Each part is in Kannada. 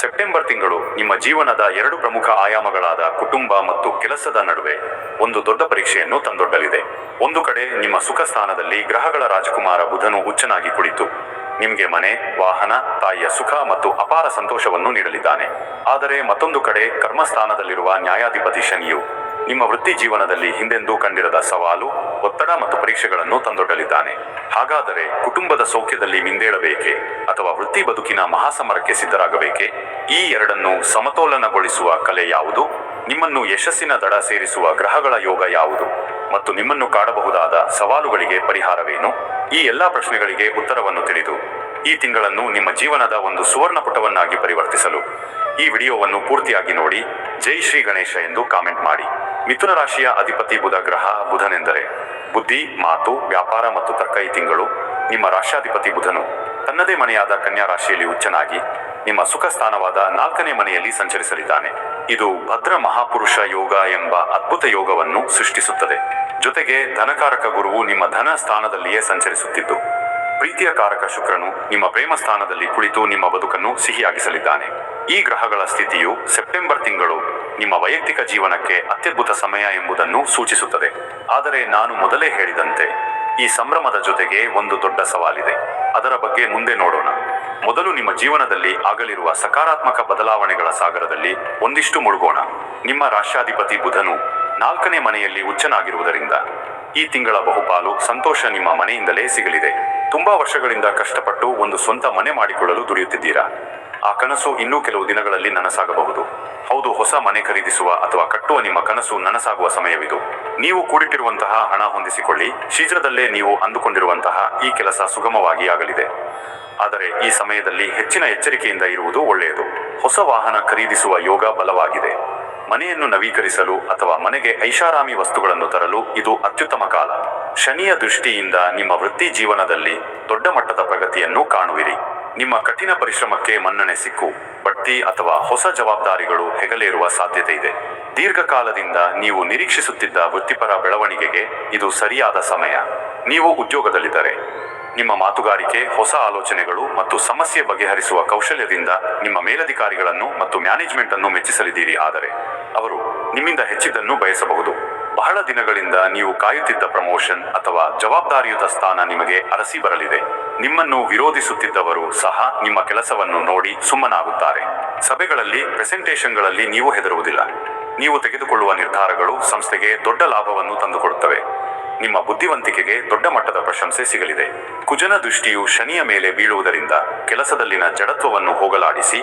ಸೆಪ್ಟೆಂಬರ್ ತಿಂಗಳು ನಿಮ್ಮ ಜೀವನದ ಎರಡು ಪ್ರಮುಖ ಆಯಾಮಗಳಾದ ಕುಟುಂಬ ಮತ್ತು ಕೆಲಸದ ನಡುವೆ ಒಂದು ದೊಡ್ಡ ಪರೀಕ್ಷೆಯನ್ನು ತಂದೊಡ್ಡಲಿದೆ. ಒಂದು ಕಡೆ ನಿಮ್ಮ ಸುಖ ಸ್ಥಾನದಲ್ಲಿ ಗ್ರಹಗಳ ರಾಜಕುಮಾರ ಬುಧನು ಉಚ್ಚನಾಗಿ ಕುಳಿತು ನಿಮಗೆ ಮನೆ, ವಾಹನ, ತಾಯಿಯ ಸುಖ ಮತ್ತು ಅಪಾರ ಸಂತೋಷವನ್ನು ನೀಡಲಿದ್ದಾನೆ. ಆದರೆ ಮತ್ತೊಂದು ಕಡೆ ಕರ್ಮಸ್ಥಾನದಲ್ಲಿರುವ ನ್ಯಾಯಾಧಿಪತಿ ಶನಿಯು ನಿಮ್ಮ ವೃತ್ತಿ ಜೀವನದಲ್ಲಿ ಹಿಂದೆಂದೂ ಕಂಡಿರದ ಸವಾಲು, ಒತ್ತಡ ಮತ್ತು ಪರೀಕ್ಷೆಗಳನ್ನು ತಂದೊಡ್ಡಲಿದ್ದಾನೆ. ಹಾಗಾದರೆ ಕುಟುಂಬದ ಸೌಖ್ಯದಲ್ಲಿ ಮಿಂದೇಳಬೇಕೆ ಅಥವಾ ವೃತ್ತಿ ಬದುಕಿನ ಮಹಾಸಮರಕ್ಕೆ ಸಿದ್ಧರಾಗಬೇಕೆ? ಈ ಎರಡನ್ನು ಸಮತೋಲನಗೊಳಿಸುವ ಕಲೆ ಯಾವುದು? ನಿಮ್ಮನ್ನು ಯಶಸ್ಸಿನ ದಡ ಸೇರಿಸುವ ಗ್ರಹಗಳ ಯೋಗ ಯಾವುದು? ಮತ್ತು ನಿಮ್ಮನ್ನು ಕಾಡಬಹುದಾದ ಸವಾಲುಗಳಿಗೆ ಪರಿಹಾರವೇನು? ಈ ಎಲ್ಲಾ ಪ್ರಶ್ನೆಗಳಿಗೆ ಉತ್ತರವನ್ನು ತಿಳಿದು ಈ ತಿಂಗಳನ್ನು ನಿಮ್ಮ ಜೀವನದ ಒಂದು ಸುವರ್ಣ ಪುಟವನ್ನಾಗಿ ಪರಿವರ್ತಿಸಲು ಈ ವಿಡಿಯೋವನ್ನು ಪೂರ್ತಿಯಾಗಿ ನೋಡಿ. ಜೈ ಶ್ರೀ ಗಣೇಶ ಎಂದು ಕಾಮೆಂಟ್ ಮಾಡಿ. ಮಿಥುನ ರಾಶಿಯ ಅಧಿಪತಿ ಬುಧ ಗ್ರಹ. ಬುಧನೆಂದರೆ ಬುದ್ಧಿ, ಮಾತು, ವ್ಯಾಪಾರ ಮತ್ತು ತರ್ಕ. ಈ ತಿಂಗಳು ನಿಮ್ಮ ರಾಷ್ಟ್ರಾಧಿಪತಿ ಬುಧನು ತನ್ನದೇ ಮನೆಯಾದ ಕನ್ಯಾ ರಾಶಿಯಲ್ಲಿ ಉಚ್ಚನಾಗಿ ನಿಮ್ಮ ಸುಖ ಸ್ಥಾನವಾದ 4ನೇ ಮನೆಯಲ್ಲಿ ಸಂಚರಿಸಲಿದ್ದಾನೆ. ಇದು ಭದ್ರ ಮಹಾಪುರುಷ ಯೋಗ ಎಂಬ ಅದ್ಭುತ ಯೋಗವನ್ನು ಸೃಷ್ಟಿಸುತ್ತದೆ. ಜೊತೆಗೆ ಧನಕಾರಕ ಗುರುವು ನಿಮ್ಮ ಧನ ಸ್ಥಾನದಲ್ಲಿಯೇ ಸಂಚರಿಸುತ್ತಿದ್ದು, ಪ್ರೀತಿಯ ಕಾರಕ ಶುಕ್ರನು ನಿಮ್ಮ ಪ್ರೇಮ ಸ್ಥಾನದಲ್ಲಿ ಕುಳಿತು ನಿಮ್ಮ ಬದುಕನ್ನು ಸಿಹಿಯಾಗಿಸಲಿದ್ದಾನೆ. ಈ ಗ್ರಹಗಳ ಸ್ಥಿತಿಯು ಸೆಪ್ಟೆಂಬರ್ ತಿಂಗಳು ನಿಮ್ಮ ವೈಯಕ್ತಿಕ ಜೀವನಕ್ಕೆ ಅತ್ಯದ್ಭುತ ಸಮಯ ಎಂಬುದನ್ನು ಸೂಚಿಸುತ್ತದೆ. ಆದರೆ ನಾನು ಮೊದಲೇ ಹೇಳಿದಂತೆ ಈ ಸಂಭ್ರಮದ ಜೊತೆಗೆ ಒಂದು ದೊಡ್ಡ ಸವಾಲಿದೆ. ಅದರ ಬಗ್ಗೆ ಮುಂದೆ ನೋಡೋಣ. ಮೊದಲು ನಿಮ್ಮ ಜೀವನದಲ್ಲಿ ಆಗಲಿರುವ ಸಕಾರಾತ್ಮಕ ಬದಲಾವಣೆಗಳ ಸಾಗರದಲ್ಲಿ ಒಂದಿಷ್ಟು ಮುಳುಗೋಣ. ನಿಮ್ಮ ರಾಷ್ಟ್ರಾಧಿಪತಿ ಬುಧನು 4ನೇ ಮನೆಯಲ್ಲಿ ಉಚ್ಚನಾಗಿರುವುದರಿಂದ ಈ ತಿಂಗಳ ಬಹುಪಾಲು ಸಂತೋಷ ನಿಮ್ಮ ಮನೆಯಿಂದಲೇ ಸಿಗಲಿದೆ. ತುಂಬಾ ವರ್ಷಗಳಿಂದ ಕಷ್ಟಪಟ್ಟು ಒಂದು ಸ್ವಂತ ಮನೆ ಮಾಡಿಕೊಳ್ಳಲು ದುಡಿಯುತ್ತಿದ್ದೀರಾ. ಆ ಕನಸು ಇನ್ನೂ ಕೆಲವು ದಿನಗಳಲ್ಲಿ ನನಸಾಗಬಹುದು. ಹೌದು, ಹೊಸ ಮನೆ ಖರೀದಿಸುವ ಅಥವಾ ಕಟ್ಟುವ ನಿಮ್ಮ ಕನಸು ನನಸಾಗುವ ಸಮಯವಿದು. ನೀವು ಕೂಡಿಟ್ಟಿರುವಂತಹ ಹಣ ಹೊಂದಿಸಿಕೊಳ್ಳಿ. ಶೀಘ್ರದಲ್ಲೇ ನೀವು ಅಂದುಕೊಂಡಿರುವಂತಹ ಈ ಕೆಲಸ ಸುಗಮವಾಗಿ ಆಗಲಿದೆ. ಆದರೆ ಈ ಸಮಯದಲ್ಲಿ ಹೆಚ್ಚಿನ ಎಚ್ಚರಿಕೆಯಿಂದ ಇರುವುದು ಒಳ್ಳೆಯದು. ಹೊಸ ವಾಹನ ಖರೀದಿಸುವ ಯೋಗ ಬಲವಾಗಿದೆ. ಮನೆಯನ್ನು ನವೀಕರಿಸಲು ಅಥವಾ ಮನೆಗೆ ಐಷಾರಾಮಿ ವಸ್ತುಗಳನ್ನು ತರಲು ಇದು ಅತ್ಯುತ್ತಮ ಕಾಲ. ಶನಿಯ ದೃಷ್ಟಿಯಿಂದ ನಿಮ್ಮ ವೃತ್ತಿ ಜೀವನದಲ್ಲಿ ದೊಡ್ಡ ಮಟ್ಟದ ಪ್ರಗತಿಯನ್ನು ಕಾಣುವಿರಿ. ನಿಮ್ಮ ಕಠಿಣ ಪರಿಶ್ರಮಕ್ಕೆ ಮನ್ನಣೆ ಸಿಕ್ಕು ಬಡ್ತಿ ಅಥವಾ ಹೊಸ ಜವಾಬ್ದಾರಿಗಳು ಹೆಗಲೇರುವ ಸಾಧ್ಯತೆ ಇದೆ. ದೀರ್ಘಕಾಲದಿಂದ ನೀವು ನಿರೀಕ್ಷಿಸುತ್ತಿದ್ದ ವೃತ್ತಿಪರ ಬೆಳವಣಿಗೆಗೆ ಇದು ಸರಿಯಾದ ಸಮಯ. ನೀವು ಉದ್ಯೋಗದಲ್ಲಿದ್ದರೆ ನಿಮ್ಮ ಮಾತುಗಾರಿಕೆ, ಹೊಸ ಆಲೋಚನೆಗಳು ಮತ್ತು ಸಮಸ್ಯೆ ಬಗೆಹರಿಸುವ ಕೌಶಲ್ಯದಿಂದ ನಿಮ್ಮ ಮೇಲಧಿಕಾರಿಗಳನ್ನು ಮತ್ತು ಮ್ಯಾನೇಜ್ಮೆಂಟ್ ಅನ್ನು ಮೆಚ್ಚಿಸಲಿದ್ದೀರಿ. ಆದರೆ ಅವರು ನಿಮ್ಮಿಂದ ಹೆಚ್ಚಿದ್ದನ್ನು ಬಯಸಬಹುದು. ಬಹಳ ದಿನಗಳಿಂದ ನೀವು ಕಾಯುತ್ತಿದ್ದ ಪ್ರಮೋಷನ್ ಅಥವಾ ಜವಾಬ್ದಾರಿಯುತ ಸ್ಥಾನ ನಿಮಗೆ ಅರಸಿ ಬರಲಿದೆ. ನಿಮ್ಮನ್ನು ವಿರೋಧಿಸುತ್ತಿದ್ದವರು ಸಹ ನಿಮ್ಮ ಕೆಲಸವನ್ನು ನೋಡಿ ಸುಮ್ಮನಾಗುತ್ತಾರೆ. ಸಭೆಗಳಲ್ಲಿ, ಪ್ರೆಸೆಂಟೇಷನ್ಗಳಲ್ಲಿ ನೀವು ಹೆದರುವುದಿಲ್ಲ. ನೀವು ತೆಗೆದುಕೊಳ್ಳುವ ನಿರ್ಧಾರಗಳು ಸಂಸ್ಥೆಗೆ ದೊಡ್ಡ ಲಾಭವನ್ನು ತಂದುಕೊಡುತ್ತವೆ. ನಿಮ್ಮ ಬುದ್ಧಿವಂತಿಕೆಗೆ ದೊಡ್ಡ ಮಟ್ಟದ ಪ್ರಶಂಸೆ ಸಿಗಲಿದೆ. ಕುಜನ ದೃಷ್ಟಿಯು ಶನಿಯ ಮೇಲೆ ಬೀಳುವುದರಿಂದ ಕೆಲಸದಲ್ಲಿನ ಜಡತ್ವವನ್ನು ಹೋಗಲಾಡಿಸಿ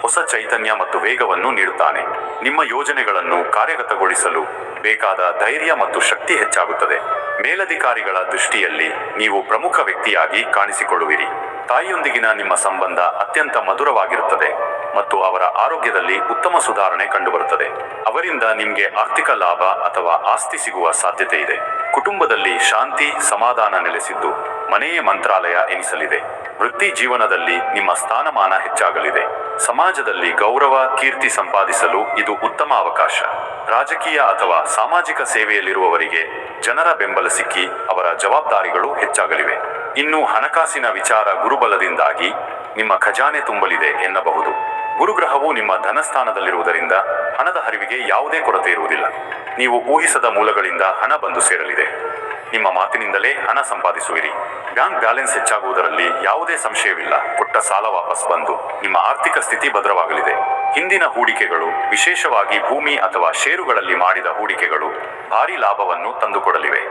ಹೊಸ ಚೈತನ್ಯ ಮತ್ತು ವೇಗವನ್ನು ನೀಡುತ್ತಾನೆ. ನಿಮ್ಮ ಯೋಜನೆಗಳನ್ನು ಕಾರ್ಯಗತಗೊಳಿಸಲು ಬೇಕಾದ ಧೈರ್ಯ ಮತ್ತು ಶಕ್ತಿ ಹೆಚ್ಚಾಗುತ್ತದೆ. ಮೇಲಧಿಕಾರಿಗಳ ದೃಷ್ಟಿಯಲ್ಲಿ ನೀವು ಪ್ರಮುಖ ವ್ಯಕ್ತಿಯಾಗಿ ಕಾಣಿಸಿಕೊಳ್ಳುವಿರಿ. ತಾಯಿಯೊಂದಿಗಿನ ನಿಮ್ಮ ಸಂಬಂಧ ಅತ್ಯಂತ ಮಧುರವಾಗಿರುತ್ತದೆ ಮತ್ತು ಅವರ ಆರೋಗ್ಯದಲ್ಲಿ ಉತ್ತಮ ಸುಧಾರಣೆ ಕಂಡುಬರುತ್ತದೆ. ಅವರಿಂದ ನಿಮಗೆ ಆರ್ಥಿಕ ಲಾಭ ಅಥವಾ ಆಸ್ತಿ ಸಿಗುವ ಸಾಧ್ಯತೆ ಇದೆ. ಕುಟುಂಬದಲ್ಲಿ ಶಾಂತಿ, ಸಮಾಧಾನ ನೆಲೆಸಿದ್ದು ಮನೆಯೇ ಮಂತ್ರಾಲಯ ಎನಿಸಲಿದೆ. ವೃತ್ತಿ ಜೀವನದಲ್ಲಿ ನಿಮ್ಮ ಸ್ಥಾನಮಾನ ಹೆಚ್ಚಾಗಲಿದೆ. ಸಮಾಜದಲ್ಲಿ ಗೌರವ, ಕೀರ್ತಿ ಸಂಪಾದಿಸಲು ಇದು ಉತ್ತಮ ಅವಕಾಶ. ರಾಜಕೀಯ ಅಥವಾ ಸಾಮಾಜಿಕ ಸೇವೆಯಲ್ಲಿರುವವರಿಗೆ ಜನರ ಬೆಂಬಲ ಸಿಕ್ಕಿ ಅವರ ಜವಾಬ್ದಾರಿಗಳು ಹೆಚ್ಚಾಗಲಿವೆ. ಇನ್ನು ಹಣಕಾಸಿನ ವಿಚಾರ ಗುರುಬಲದಿಂದಾಗಿ ನಿಮ್ಮ ಖಜಾನೆ ತುಂಬಲಿದೆ ಎನ್ನಬಹುದು. ಗುರುಗ್ರಹವು ನಿಮ್ಮ ಧನಸ್ಥಾನದಲ್ಲಿರುವುದರಿಂದ ಹಣದ ಹರಿವಿಗೆ ಯಾವುದೇ ಕೊರತೆ ಇರುವುದಿಲ್ಲ. ನೀವು ಊಹಿಸದ ಮೂಲಗಳಿಂದ ಹಣ ಬಂದು ಸೇರಲಿದೆ. ನಿಮ್ಮ ಮಾತಿನಿಂದಲೇ ಹಣ ಸಂಪಾದಿಸುವಿರಿ. ಬ್ಯಾಂಕ್ ಬ್ಯಾಲೆನ್ಸ್ ಹೆಚ್ಚಾಗುವುದರಲ್ಲಿ ಯಾವುದೇ ಸಂಶಯವಿಲ್ಲ. ಕೊಟ್ಟ ಸಾಲ ವಾಪಸ್ ಬಂದು ನಿಮ್ಮ ಆರ್ಥಿಕ ಸ್ಥಿತಿ ಭದ್ರವಾಗಲಿದೆ. ಹಿಂದಿನ ಹೂಡಿಕೆಗಳು, ವಿಶೇಷವಾಗಿ ಭೂಮಿ ಅಥವಾ ಷೇರುಗಳಲ್ಲಿ ಮಾಡಿದ ಹೂಡಿಕೆಗಳು ಭಾರಿ ಲಾಭವನ್ನು ತಂದುಕೊಡಲಿವೆ.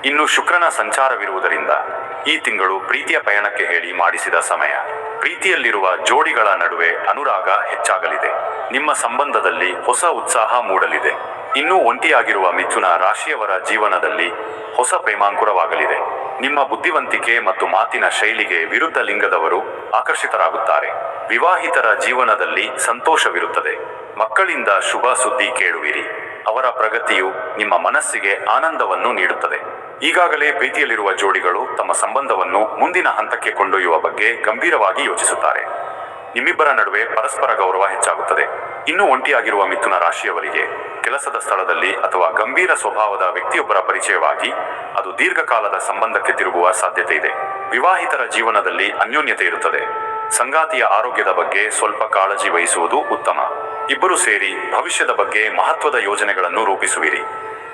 ಇನ್ನು ಶುಕ್ರನ ಸಂಚಾರವಿರುವುದರಿಂದ ಈ ತಿಂಗಳು ಪ್ರೀತಿಯ ಪಯಣಕ್ಕೆ ಹೇಳಿ ಮಾಡಿಸಿದ ಸಮಯ. ಪ್ರೀತಿಯಲ್ಲಿರುವ ಜೋಡಿಗಳ ನಡುವೆ ಅನುರಾಗ ಹೆಚ್ಚಾಗಲಿದೆ. ನಿಮ್ಮ ಸಂಬಂಧದಲ್ಲಿ ಹೊಸ ಉತ್ಸಾಹ ಮೂಡಲಿದೆ. ಇನ್ನೂ ಒಂಟಿಯಾಗಿರುವ ಮಿಥುನ ರಾಶಿಯವರ ಜೀವನದಲ್ಲಿ ಹೊಸ ಪ್ರೇಮಾಂಕುರವಾಗಲಿದೆ. ನಿಮ್ಮ ಬುದ್ಧಿವಂತಿಕೆ ಮತ್ತು ಮಾತಿನ ಶೈಲಿಗೆ ವಿರುದ್ಧ ಲಿಂಗದವರು ಆಕರ್ಷಿತರಾಗುತ್ತಾರೆ. ವಿವಾಹಿತರ ಜೀವನದಲ್ಲಿ ಸಂತೋಷವಿರುತ್ತದೆ. ಮಕ್ಕಳಿಂದ ಶುಭ ಸುದ್ದಿ ಕೇಳುವಿರಿ. ಅವರ ಪ್ರಗತಿಯು ನಿಮ್ಮ ಮನಸ್ಸಿಗೆ ಆನಂದವನ್ನು ನೀಡುತ್ತದೆ. ಈಗಾಗಲೇ ಪ್ರೀತಿಯಲ್ಲಿರುವ ಜೋಡಿಗಳು ತಮ್ಮ ಸಂಬಂಧವನ್ನು ಮುಂದಿನ ಹಂತಕ್ಕೆ ಕೊಂಡೊಯ್ಯುವ ಬಗ್ಗೆ ಗಂಭೀರವಾಗಿ ಯೋಚಿಸುತ್ತಾರೆ. ನಿಮ್ಮಿಬ್ಬರ ನಡುವೆ ಪರಸ್ಪರ ಗೌರವ ಹೆಚ್ಚಾಗುತ್ತದೆ. ಇನ್ನೂ ಒಂಟಿಯಾಗಿರುವ ಮಿಥುನ ರಾಶಿಯವರಿಗೆ ಕೆಲಸದ ಸ್ಥಳದಲ್ಲಿ ಅಥವಾ ಗಂಭೀರ ಸ್ವಭಾವದ ವ್ಯಕ್ತಿಯೊಬ್ಬರ ಪರಿಚಯವಾಗಿ ಅದು ದೀರ್ಘಕಾಲದ ಸಂಬಂಧಕ್ಕೆ ತಿರುಗುವ ಸಾಧ್ಯತೆ ಇದೆ. ವಿವಾಹಿತರ ಜೀವನದಲ್ಲಿ ಅನ್ಯೋನ್ಯತೆ ಇರುತ್ತದೆ. ಸಂಗಾತಿಯ ಆರೋಗ್ಯದ ಬಗ್ಗೆ ಸ್ವಲ್ಪ ಕಾಳಜಿ ವಹಿಸುವುದು ಉತ್ತಮ. ಇಬ್ಬರು ಸೇರಿ ಭವಿಷ್ಯದ ಬಗ್ಗೆ ಮಹತ್ವದ ಯೋಜನೆಗಳನ್ನು ರೂಪಿಸುವಿರಿ.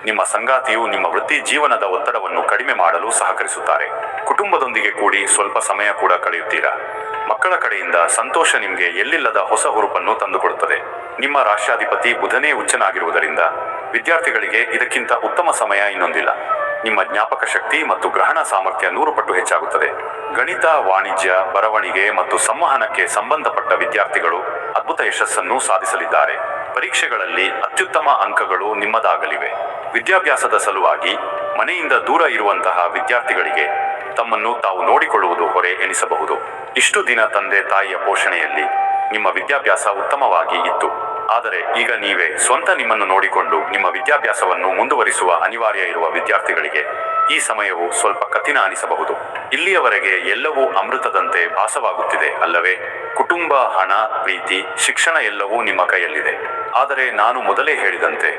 ನಿಮ್ಮ ಸಂಗಾತಿಯು ನಿಮ್ಮ ವೃತ್ತಿ ಜೀವನದ ಒತ್ತಡವನ್ನು ಕಡಿಮೆ ಮಾಡಲು ಸಹಕರಿಸುತ್ತಾರೆ. ಕುಟುಂಬದೊಂದಿಗೆ ಕೂಡಿ ಸ್ವಲ್ಪ ಸಮಯ ಕೂಡ ಕಳೆಯುತ್ತೀರಾ. ಮಕ್ಕಳ ಕಡೆಯಿಂದ ಸಂತೋಷ ನಿಮಗೆ ಎಲ್ಲಿಲ್ಲದ ಹೊಸ ಹುರುಪನ್ನು ತಂದುಕೊಡುತ್ತದೆ. ನಿಮ್ಮ ರಾಷ್ಟ್ರಾಧಿಪತಿ ಬುಧನೇ ಉಚ್ಚನಾಗಿರುವುದರಿಂದ ವಿದ್ಯಾರ್ಥಿಗಳಿಗೆ ಇದಕ್ಕಿಂತ ಉತ್ತಮ ಸಮಯ ಇನ್ನೊಂದಿಲ್ಲ. ನಿಮ್ಮ ಜ್ಞಾಪಕ ಶಕ್ತಿ ಮತ್ತು ಗ್ರಹಣ ಸಾಮರ್ಥ್ಯ 100 ಪಟ್ಟು ಹೆಚ್ಚಾಗುತ್ತದೆ. ಗಣಿತ, ವಾಣಿಜ್ಯ, ಬರವಣಿಗೆ ಮತ್ತು ಸಂವಹನಕ್ಕೆ ಸಂಬಂಧಪಟ್ಟ ವಿದ್ಯಾರ್ಥಿಗಳು ಅದ್ಭುತ ಯಶಸ್ಸನ್ನು ಸಾಧಿಸಲಿದ್ದಾರೆ. ಪರೀಕ್ಷೆಗಳಲ್ಲಿ ಅತ್ಯುತ್ತಮ ಅಂಕಗಳು ನಿಮ್ಮದಾಗಲಿವೆ. ವಿದ್ಯಾಭ್ಯಾಸದ ಸಲುವಾಗಿ ಮನೆಯಿಂದ ದೂರ ಇರುವಂತಹ ವಿದ್ಯಾರ್ಥಿಗಳಿಗೆ ತಮ್ಮನ್ನು ತಾವು ನೋಡಿಕೊಳ್ಳುವುದು ಹೊರೆ ಎನಿಸಬಹುದು. ಇಷ್ಟು ದಿನ ತಂದೆ ತಾಯಿಯ ಪೋಷಣೆಯಲ್ಲಿ ನಿಮ್ಮ ವಿದ್ಯಾಭ್ಯಾಸ ಉತ್ತಮವಾಗಿ ಇತ್ತು. ಆದರೆ ಈಗ ನೀವೇ ಸ್ವಂತ ನಿಮ್ಮನ್ನು ನೋಡಿಕೊಂಡು ನಿಮ್ಮ ವಿದ್ಯಾಭ್ಯಾಸವನ್ನು ಮುಂದುವರಿಸುವ ಅನಿವಾರ್ಯ ಇರುವ ವಿದ್ಯಾರ್ಥಿಗಳಿಗೆ ಈ ಸಮಯವು ಸ್ವಲ್ಪ ಕಠಿಣ ಅನಿಸಬಹುದು. ಇಲ್ಲಿಯವರೆಗೆ ಎಲ್ಲವೂ ಅಮೃತದಂತೆ ಭಾಸವಾಗುತ್ತಿದೆ ಅಲ್ಲವೇ? ಕುಟುಂಬ, ಹಣ, ಪ್ರೀತಿ, ಶಿಕ್ಷಣ ಎಲ್ಲವೂ ನಿಮ್ಮ ಕೈಯಲ್ಲಿದೆ. ಆದರೆ ನಾನು ಮೊದಲೇ ಹೇಳಿದಂತೆ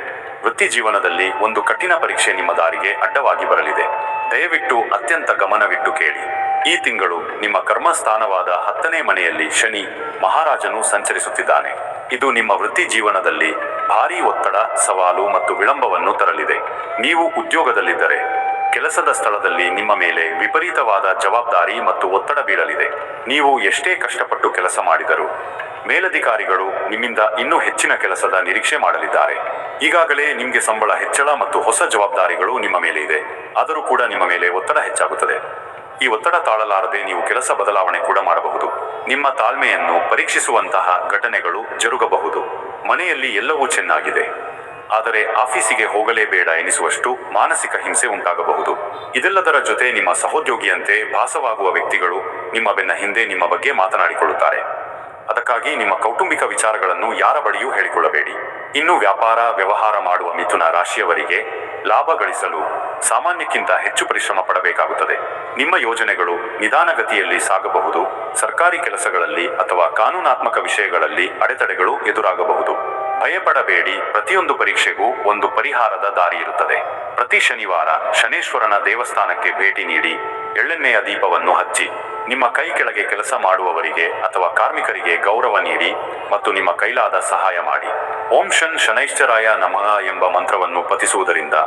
ವೃತ್ತಿ ಜೀವನದಲ್ಲಿ ಒಂದು ಕಠಿಣ ಪರೀಕ್ಷೆ ನಿಮ್ಮ ದಾರಿಗೆ ಅಡ್ಡವಾಗಿ ಬರಲಿದೆ. ದಯವಿಟ್ಟು ಅತ್ಯಂತ ಗಮನವಿಟ್ಟು ಕೇಳಿ. ಈ ತಿಂಗಳು ನಿಮ್ಮ ಕರ್ಮಸ್ಥಾನವಾದ 10ನೇ ಮನೆಯಲ್ಲಿ ಶನಿ ಮಹಾರಾಜನು ಸಂಚರಿಸುತ್ತಿದ್ದಾನೆ. ಇದು ನಿಮ್ಮ ವೃತ್ತಿ ಜೀವನದಲ್ಲಿ ಭಾರೀ ಒತ್ತಡ, ಸವಾಲು ಮತ್ತು ವಿಳಂಬವನ್ನು ತರಲಿದೆ. ನೀವು ಉದ್ಯೋಗದಲ್ಲಿದ್ದರೆ ಕೆಲಸದ ಸ್ಥಳದಲ್ಲಿ ನಿಮ್ಮ ಮೇಲೆ ವಿಪರೀತವಾದ ಜವಾಬ್ದಾರಿ ಮತ್ತು ಒತ್ತಡ ಬೀಳಲಿದೆ. ನೀವು ಎಷ್ಟೇ ಕಷ್ಟಪಟ್ಟು ಕೆಲಸ ಮಾಡಿದರೂ ಮೇಲಧಿಕಾರಿಗಳು ನಿಮ್ಮಿಂದ ಇನ್ನೂ ಹೆಚ್ಚಿನ ಕೆಲಸದ ನಿರೀಕ್ಷೆ ಮಾಡಲಿದ್ದಾರೆ. ಈಗಾಗಲೇ ನಿಮಗೆ ಸಂಬಳ ಹೆಚ್ಚಳ ಮತ್ತು ಹೊಸ ಜವಾಬ್ದಾರಿಗಳು ನಿಮ್ಮ ಮೇಲೆ ಇದೆ. ಆದರೂ ಕೂಡ ನಿಮ್ಮ ಮೇಲೆ ಒತ್ತಡ ಹೆಚ್ಚಾಗುತ್ತದೆ. ಈ ಒತ್ತಡ ತಾಳಲಾರದೆ ನೀವು ಕೆಲಸ ಬದಲಾವಣೆ ಕೂಡ ಮಾಡಬಹುದು. ನಿಮ್ಮ ತಾಳ್ಮೆಯನ್ನು ಪರೀಕ್ಷಿಸುವಂತಹ ಘಟನೆಗಳು ಜರುಗಬಹುದು. ಮನೆಯಲ್ಲಿ ಎಲ್ಲವೂ ಚೆನ್ನಾಗಿದೆ, ಆದರೆ ಆಫೀಸಿಗೆ ಹೋಗಲೇಬೇಡ ಎನಿಸುವಷ್ಟು ಮಾನಸಿಕ ಹಿಂಸೆ ಉಂಟಾಗಬಹುದು. ಇದೆಲ್ಲದರ ಜೊತೆ ನಿಮ್ಮ ಸಹೋದ್ಯೋಗಿಯಂತೆ ಭಾಸವಾಗುವ ವ್ಯಕ್ತಿಗಳು ನಿಮ್ಮ ಬೆನ್ನ ಹಿಂದೆ ನಿಮ್ಮ ಬಗ್ಗೆ ಮಾತನಾಡಿಕೊಳ್ಳುತ್ತಾರೆ. ಅದಕ್ಕಾಗಿ ನಿಮ್ಮ ಕೌಟುಂಬಿಕ ವಿಚಾರಗಳನ್ನು ಯಾರ ಬಳಿಯೂ ಹೇಳಿಕೊಳ್ಳಬೇಡಿ. ಇನ್ನು ವ್ಯಾಪಾರ ವ್ಯವಹಾರ ಮಾಡುವ ಮಿಥುನ ರಾಶಿಯವರಿಗೆ ಲಾಭ ಗಳಿಸಲು ಸಾಮಾನ್ಯಕ್ಕಿಂತ ಹೆಚ್ಚು ಪರಿಶ್ರಮ ಪಡಬೇಕಾಗುತ್ತದೆ. ನಿಮ್ಮ ಯೋಜನೆಗಳು ನಿಧಾನಗತಿಯಲ್ಲಿ ಸಾಗಬಹುದು. ಸರ್ಕಾರಿ ಕೆಲಸಗಳಲ್ಲಿ ಅಥವಾ ಕಾನೂನಾತ್ಮಕ ವಿಷಯಗಳಲ್ಲಿ ಅಡೆತಡೆಗಳು ಎದುರಾಗಬಹುದು. ಭಯಪಡಬೇಡಿ. ಪ್ರತಿಯೊಂದು ಪರೀಕ್ಷೆಗೂ ಒಂದು ಪರಿಹಾರದ ದಾರಿ ಇರುತ್ತದೆ. ಪ್ರತಿ ಶನಿವಾರ ಶನೇಶ್ವರನ ದೇವಸ್ಥಾನಕ್ಕೆ ಭೇಟಿ ನೀಡಿ ಎಳ್ಳೆಣ್ಣೆಯ ದೀಪವನ್ನು ಹಚ್ಚಿ ನಿಮ್ಮ ಕೈ ಕೆಳಗೆ ಕೆಲಸ ಮಾಡುವವರಿಗೆ ಅಥವಾ ಕಾರ್ಮಿಕರಿಗೆ ಗೌರವ ನೀಡಿ ಮತ್ತು ನಿಮ್ಮ ಕೈಲಾದ ಸಹಾಯ ಮಾಡಿ. ಓಂ ಶನ್ ಶನೈಶ್ಚರಾಯ ನಮಃ ಎಂಬ ಮಂತ್ರವನ್ನು ಪಠಿಸುವುದರಿಂದ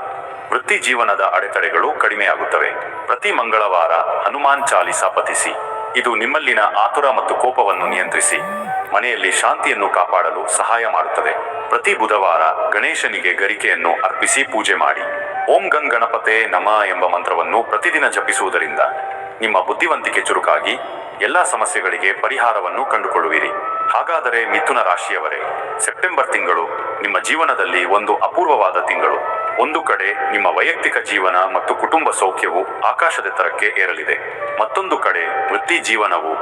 ವೃತ್ತಿ ಜೀವನದ ಅಡೆತಡೆಗಳು ಕಡಿಮೆಯಾಗುತ್ತವೆ. ಪ್ರತಿ ಮಂಗಳವಾರ ಹನುಮಾನ್ ಚಾಲಿಸಾ ಪಠಿಸಿ. ಇದು ನಿಮ್ಮಲ್ಲಿನ ಆತುರ ಮತ್ತು ಕೋಪವನ್ನು ನಿಯಂತ್ರಿಸಿ ಮನೆಯಲ್ಲಿ ಶಾಂತಿಯನ್ನು ಕಾಪಾಡಲು ಸಹಾಯ ಮಾಡುತ್ತದೆ. ಪ್ರತಿ ಬುಧವಾರ ಗಣೇಶನಿಗೆ ಗರಿಕೆಯನ್ನು ಅರ್ಪಿಸಿ ಪೂಜೆ ಮಾಡಿ. ಓಂ ಗಂ ಗಣಪತೆ ನಮಃ ಎಂಬ ಮಂತ್ರವನ್ನು ಪ್ರತಿದಿನ ಜಪಿಸುವುದರಿಂದ ನಿಮ್ಮ ಬುದ್ಧಿವಂತಿಕೆ ಚುರುಕಾಗಿ ಎಲ್ಲ ಸಮಸ್ಯೆಗಳಿಗೆ ಪರಿಹಾರವನ್ನು ಕಂಡುಕೊಳ್ಳುವಿರಿ. ಹಾಗಾದರೆ ಮಿಥುನ ರಾಶಿಯವರೇ, ಸೆಪ್ಟೆಂಬರ್ ತಿಂಗಳು ನಿಮ್ಮ ಜೀವನದಲ್ಲಿ ಒಂದು ಅಪೂರ್ವವಾದ ತಿಂಗಳು. ಒಂದು ಕಡೆ ನಿಮ್ಮ ವೈಯಕ್ತಿಕ ಜೀವನ ಮತ್ತು ಕುಟುಂಬ ಸೌಖ್ಯವು ಆಕಾಶದೆತ್ತರಕ್ಕೆ ಏರಲಿದೆ. ಮತ್ತೊಂದು ಕಡೆ ವೃತ್ತಿ ಜೀವನವು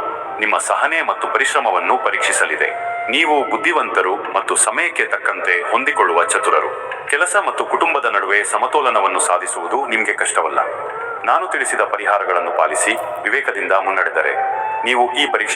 ನಿಮ್ಮ ಸಹನೆ ಮತ್ತು ಪರಿಶ್ರಮವನ್ನು ಪರೀಕ್ಷಿಸಲಿದೆ. ನೀವು ಬುದ್ಧಿವಂತರು ಮತ್ತು ಸಮಯಕ್ಕೆ ತಕ್ಕಂತೆ ಹೊಂದಿಕೊಳ್ಳುವ ಚತುರರು. ಕೆಲಸ ಮತ್ತು ಕುಟುಂಬದ ನಡುವೆ ಸಮತೋಲನವನ್ನು ಸಾಧಿಸುವುದು ನಿಮಗೆ ಕಷ್ಟವಲ್ಲ. ನಾನು ತಿಳಿಸಿದ ಪರಿಹಾರಗಳನ್ನು ಪಾಲಿಸಿ ವಿವೇಕದಿಂದ ಮುನ್ನಡೆದರೆ ನೀವು ಈ ಪರೀಕ್ಷೆ